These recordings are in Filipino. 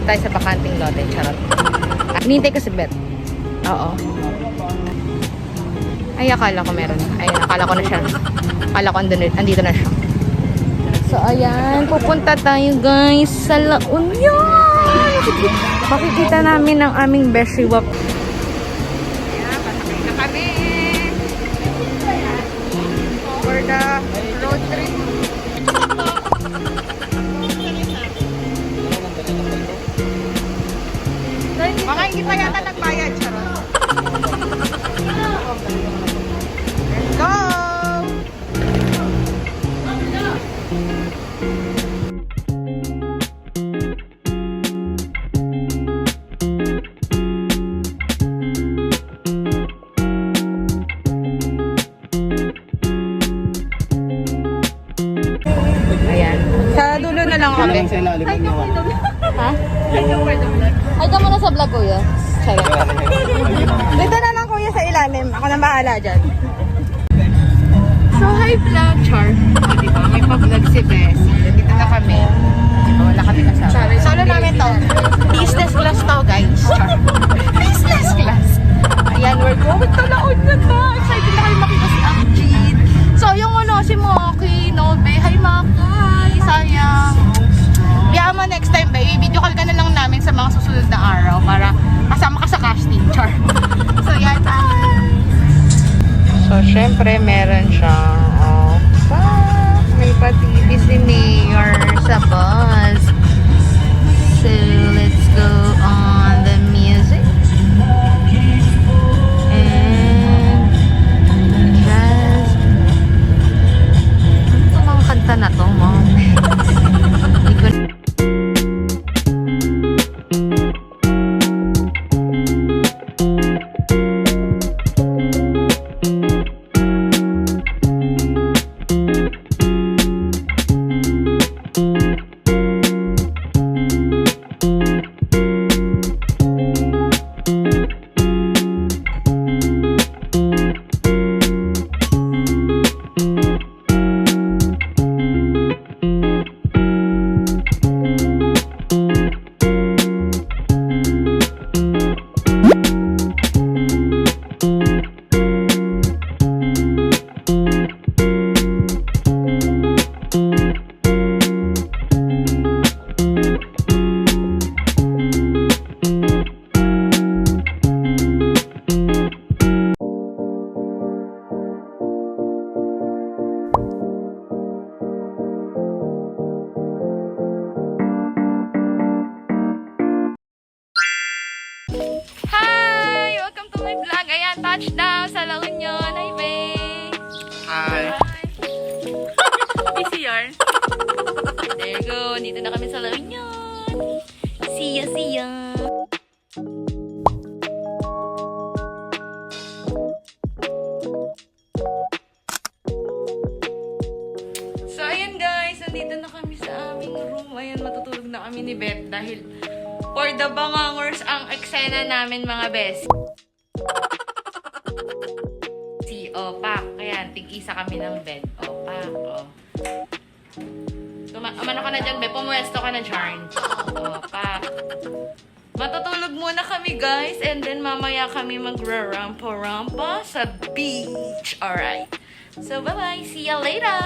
dito tayo sa bakanting lote. Charot. Hinihintay ko si Beth. Oo. Ay, akala ko meron. Ay, akala ko na siya. Akala ko andito na siya. So, ayan. Pupunta tayo, guys, sa La Union. Makikita namin ang aming Beshi Wap. Ayan, pasakay na kami. For the road trip. Baka hindi pa yata nagbayad, charot. Let's go! Ayan. Sa dulo na lang kami. Ha? Ay ka muna sa vlog, kuya. Charot. Dito na lang, kuya, sa ilalim. Ako na bahala dyan. So, hi vlog, Char. O, diba? May pa-vlog si Bessie. Dito na kami. Diba? Wala kami kasama. Solo namin to. Business class to, guys. Char. Business class. Ayan, we're going to La Union na. Excited na kayo makita si Akjin. So, yung ano, si Maki, Nobe. Hi, Maki. Sayang. Kaya mo next time, baby, video call ka na lang namin sa mga susunod na araw para kasama ka sa casting, Char. So, yan. Bye! So, syempre, meron siyang may pa-TV si Mayor sa bus. So, let's go on the music. And just ito mga kanta na to, mom. Hindi ko touchdown sa La Union. Hi, babe. Hi. PCR. There you go. Dito na kami sa La Union. See ya, see ya. So, ayan guys. Nandito na kami sa aming room. Ayan, matutulog na kami ni Beth dahil for the bangangers ang eksena namin, mga best. O, pak. Ayan, tig-isa kami ng bed. O, pak. O. Umano ka na dyan, be. Pumuwesto ka na, Charn. O, pak. Matutulog muna kami, guys. And then, mamaya kami magra-rampa-rampa sa beach. Alright. So, bye-bye. See ya later!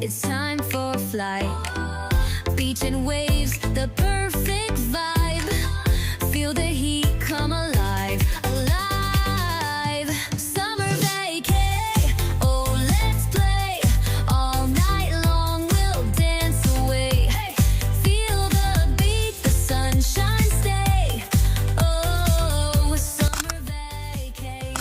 It's time for flight. Beach and waves, the perfect vibe. Feel the heat come alive, alive. Summer vacay, oh let's play. All night long we'll dance away. Feel the beat, the sunshine stay. Oh, summer vacay.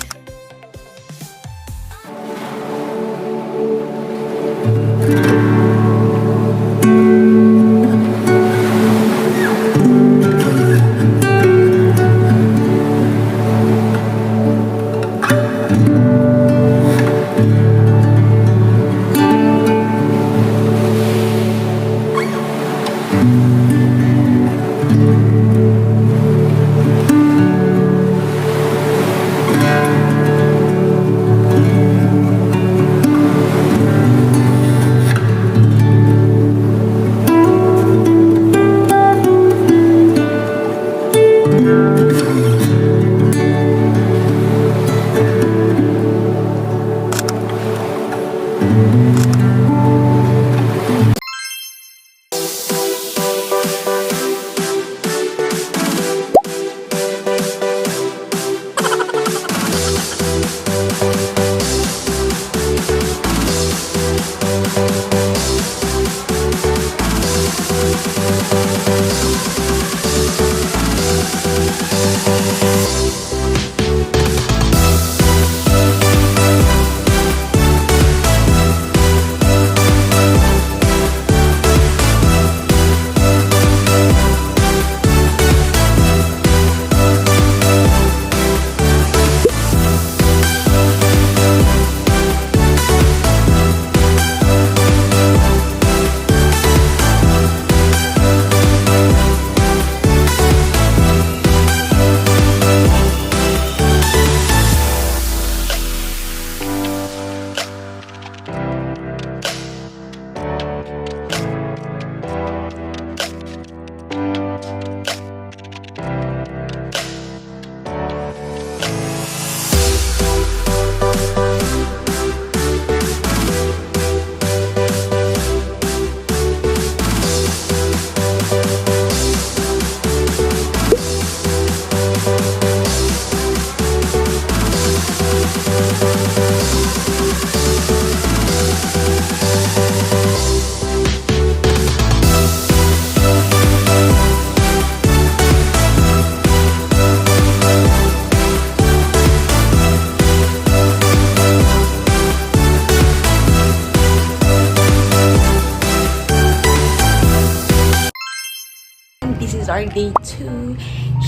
This is our day 2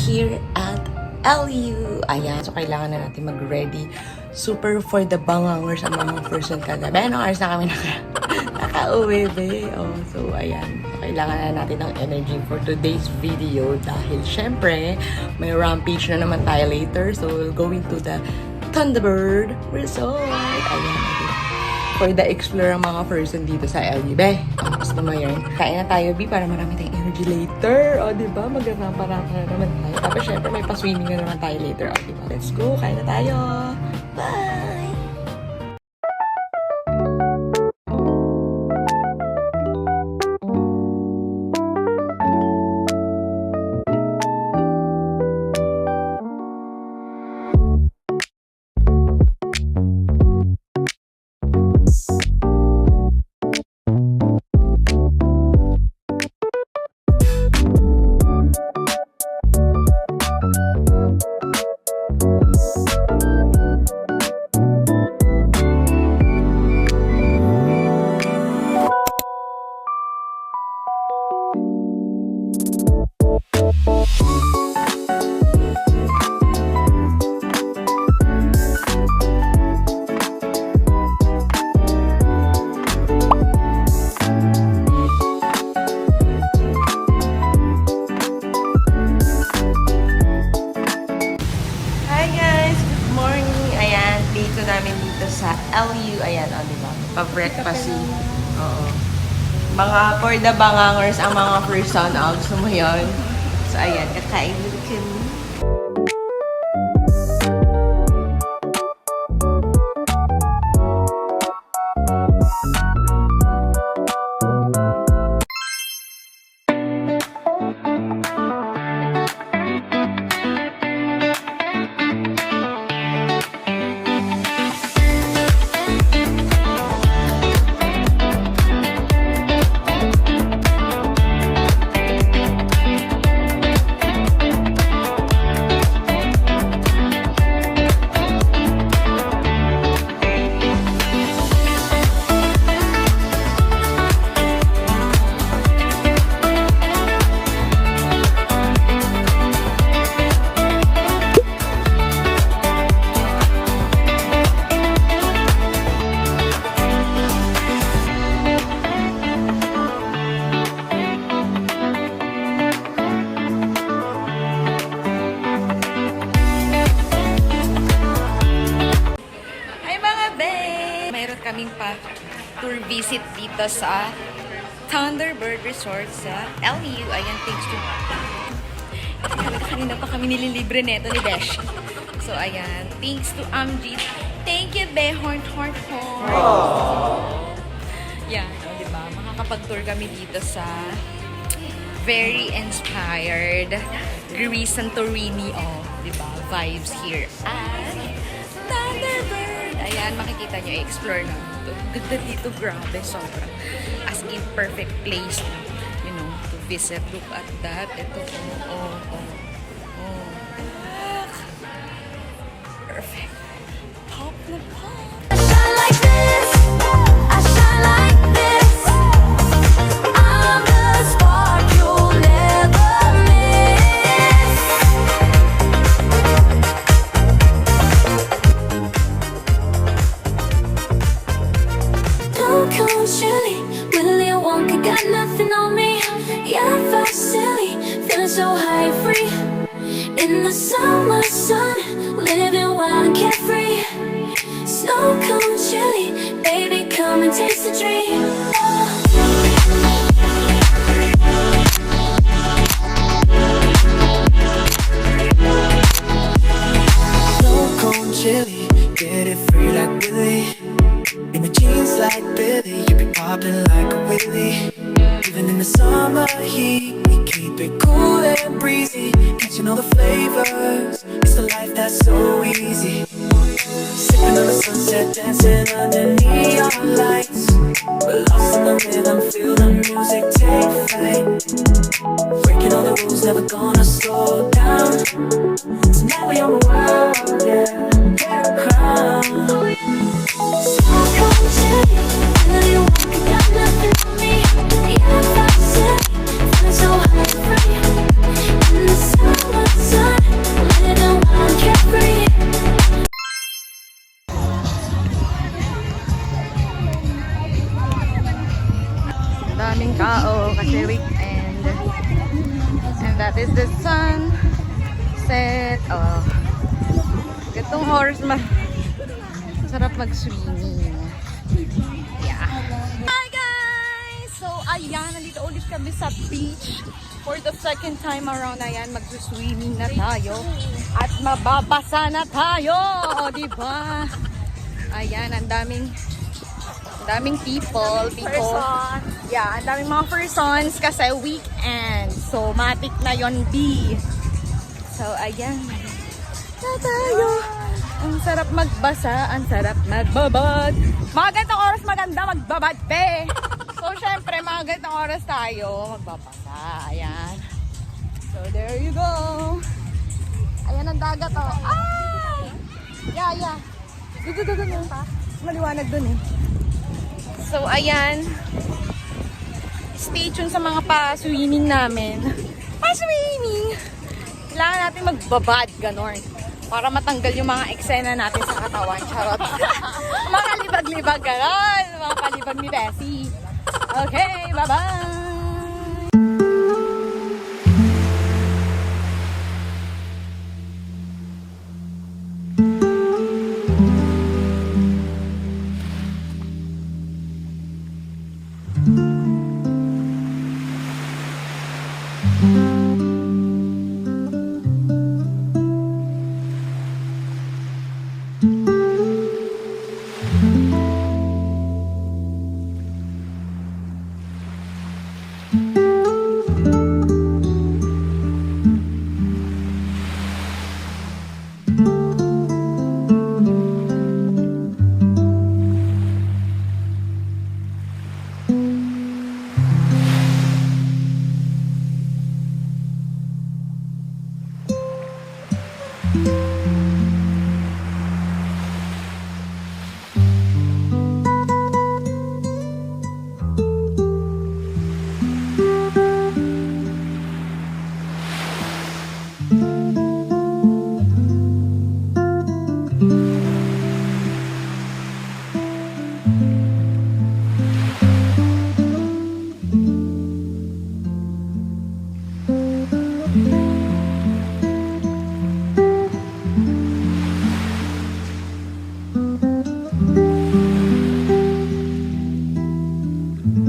here at LU. Ayan, so kailangan na natin mag-ready. Super for the bangangers ang mga person kagabi. Anong oras na kami nakauwi, be? Oh, so ayan. So, kailangan na natin ng energy for today's video dahil syempre, may rampage na naman tayo later. So, we'll go into the Thunderbird Resort. Ayan, for the explore ang mga person dito sa LU. Be, ang gusto mo yun. Kain na tayo, B, para marami tayong energy later. O, diba? Mag-rampa-rampa na naman tayo. Tapos, syempre, may pa-swimming na naman tayo later. O, diba? Let's go. Kain na tayo. Bye! sa LU. Ayan, o, diba? Pa-breakfast. Oo. Mga for the bangangers ang mga first sound out. Gusto mo yun? So, ayan. Kakain dito kami. visit dito sa Thunderbird Resort sa LU. Ayan, thanks to kanina pa kami nililibre neto ni Besh. So, ayan. Thanks to Amjit. Thank you, Be. Horn. Yan, diba? Makakapag-tour kami dito sa very inspired Greece Santorini, diba? Vibes here at Thunderbird. Ayan, makikita nyo, explore na dito. Ganda dito, grabe, sobrang. As in, perfect place, to visit. Look at that. Ito, perfect. Pop na pop. I shine like this. I shine like this. I'm the spark you'll never miss. Don't come chilly. Willy Wonka got nothing on me. Yeah, I felt silly. Feeling so high and free. In the summer sun, living wild and carefree. Snow cone chilly, baby, come and taste the dream. Snow cone chili, get it free like Willy. In the jeans like Billy, you be popping like a Willy. Even in the summer heat, we keep it cool and breezy. Catching all the flavors, it's the life that's so easy. Sipping on the sunset, dancing under neon lights. We're lost in the rhythm, feel the music take flight. Breaking all the rules, never gonna slow down. Tonight we on the world, yeah, get a crown. Snow cone chilly, Willy Wonka got nothing on me. Yeah, I felt silly, feeling so high and free. In the summer sun, living wild and carefree. Daming tao kasi weekend. And that is the sunset. Gatong oras sarap mag-swimming. Yeah. Hi guys! So ayan, nandito ulit kami sa beach. For the second time around, ayan, mag-swimming na tayo. At mababasa na tayo! O, diba? Ayan, ang daming people. Yeah, ang daming mga persons kasi weekend. So, matik na yon B. So, ayan. Na tayo. Ang sarap magbasa, ang sarap magbabad. Mga ganitong oras maganda magbabad, pe. So, syempre, mga ganitong oras tayo magbabasa. Ayan. So, there you go. Ayan ang dagat, oh. Ah! Yeah. Doon pa. Maliwanag dun eh. So, ayan. Stay tuned sa mga pa-swimming namin. Pa-swimming! Kailangan natin magbabad, ganon. Para matanggal yung mga eksena natin sa katawan. Charot. Mga libag-libag, ganon. Mga palibag ni Bessie. Okay, bye-bye! Masyado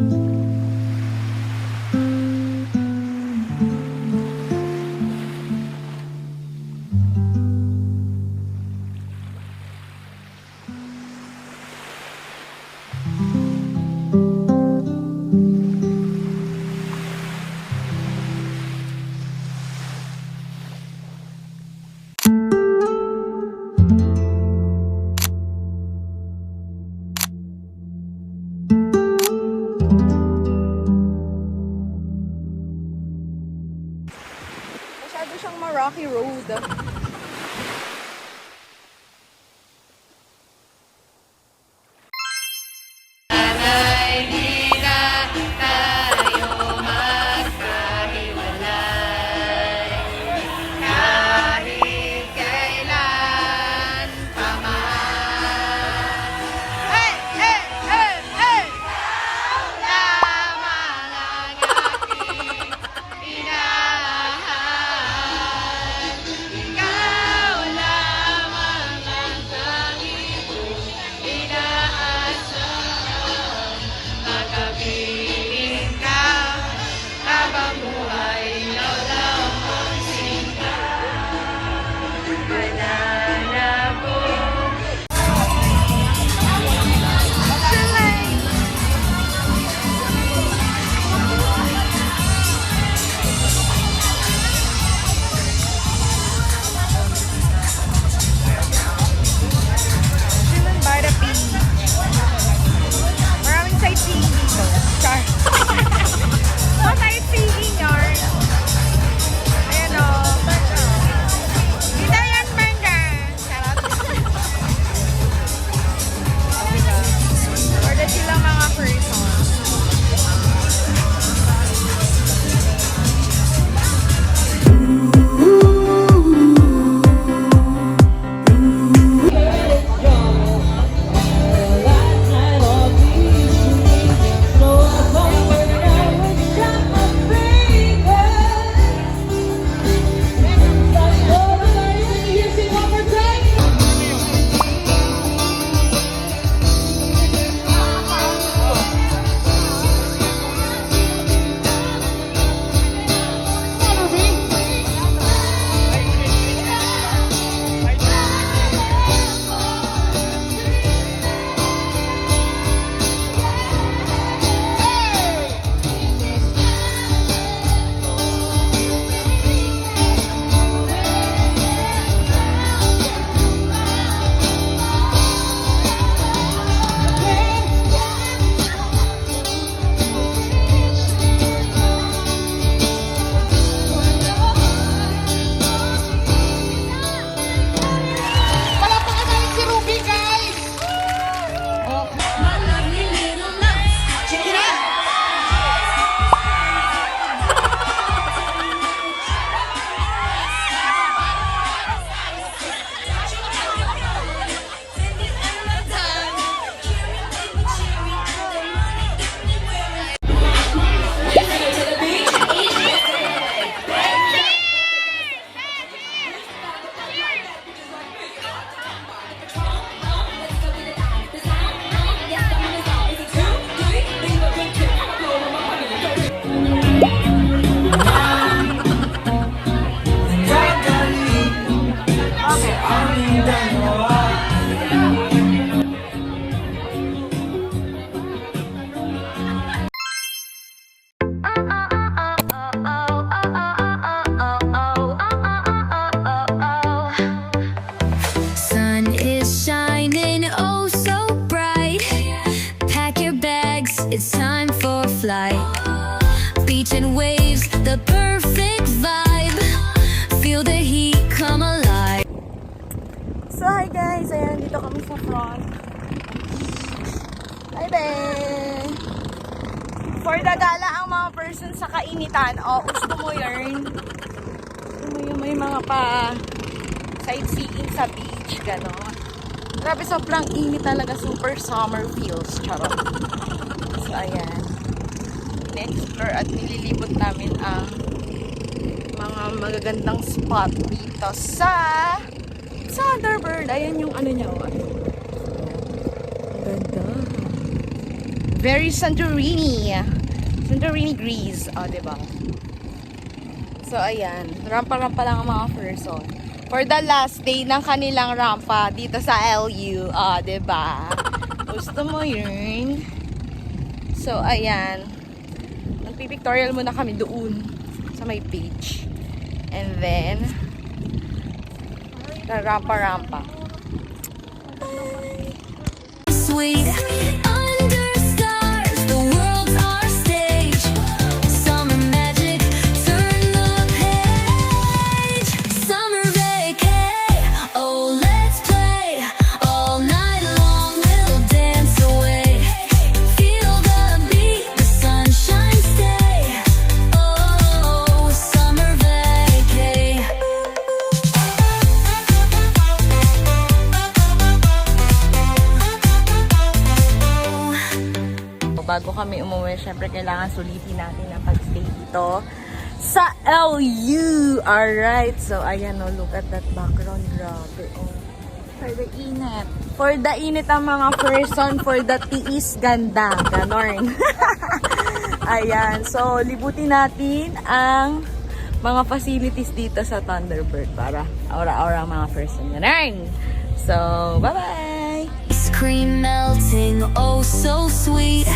siyang ma-rocky road. Maraming sightseeing dito. Char. Mga sightseeing yarn. Ayan o. Dito yan, banda. Charot. Order sila mga persons. It's time for flight. Beach and waves, the perfect vibe. Feel the heat come alive. So hi guys, ayan dito kami sa front. Hi Ben! For the gala ang mga person sa kainitan. O, gusto mo yun? Gusto mo yung may mga pa sightseeing sa beach, gano'n. Grabe, sobrang init talaga. Super summer feels. Charot. So ayan. In-explore at nililibot namin ang mga magagandang spot dito sa Thunderbird. Ayan yung ano niya. Oh. Ganda. Very Santorini. Santorini, Greece. O, diba? So, ayan. Rampa-rampa lang ang mga person. For the last day ng kanilang rampa dito sa LU. O, diba? Gusto mo yun? So, ayan. Magpipictorial muna kami doon sa may beach. And then, rampa-rampa. Sweet under stars, the world's our stage. Summer magic, turn the page. Summer vacay, oh let's play. All night long we'll dance away. Feel the beat, the sunshine stay. Oh, summer vacay. Bago kami umuwi, syempre kailangan sulitin natin ang pag-stay dito sa LU. Alright, so ayan o, look at that background. Grabe o. For the init. For the init ang mga person, for the tiis ganda. Ganon. Ayan, so libutin natin ang mga facilities dito sa Thunderbird para aura-aura ang mga person. Ganon. So, bye-bye! Ice cream melting, oh so sweet.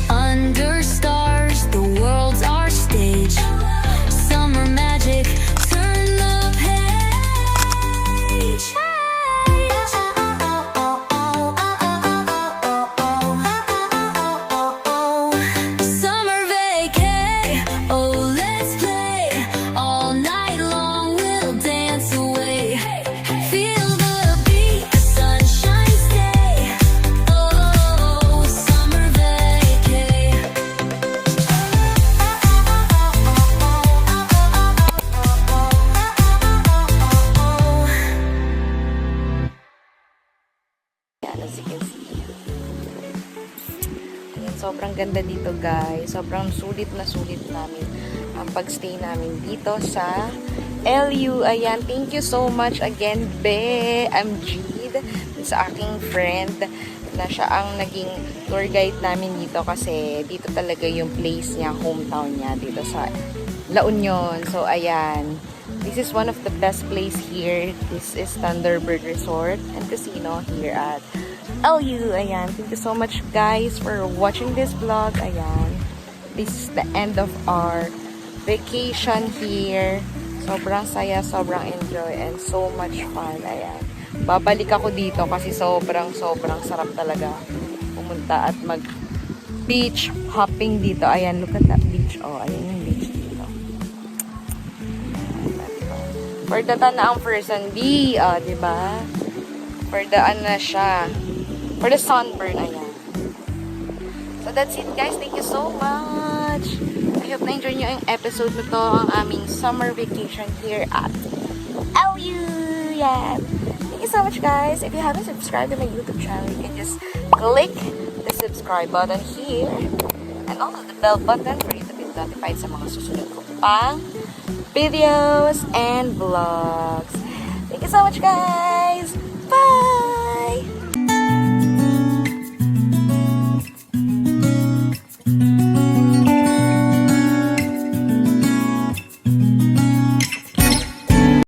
Under stars, the world's our stage. Summer magic, turn the page. Summer vacay, oh let's play. All night long we'll dance away. Feel the beat, the sunshine stay. Oh, summer vacay. Yan, as you can see. Ayan, sobrang ganda dito guys. Sobrang sulit na sulit namin ang pagstay namin dito sa LU. Ayan, thank you so much again, Be. I'm Jade. Sa aking friend na siya ang naging tour guide namin dito kasi dito talaga yung place niya, hometown niya dito sa La Union. So, ayan. This is one of the best place here. This is Thunderbird Resort and Casino here at LU. Ayan. Thank you so much guys for watching this vlog. Ayan. This is the end of our vacation here. Sobrang saya, sobrang enjoy, and so much fun. Ayan. Babalik ako dito kasi sobrang sarap talaga pumunta at mag beach hopping dito. Ayan, look at that beach. Oh, ayan yung beach dito. For the tanaang person, B, diba? For the, ano siya, for the sunburn, ayan. So, that's it, guys. Thank you so much. I hope na-enjoy nyo yung episode na to, ang aming summer vacation here at LU. Yeah. Thank you so much, guys. If you haven't subscribed to my YouTube channel, you can just click the subscribe button here and also the bell button for you to be notified sa mga susunod ko pang videos and vlogs. Thank you so much, guys.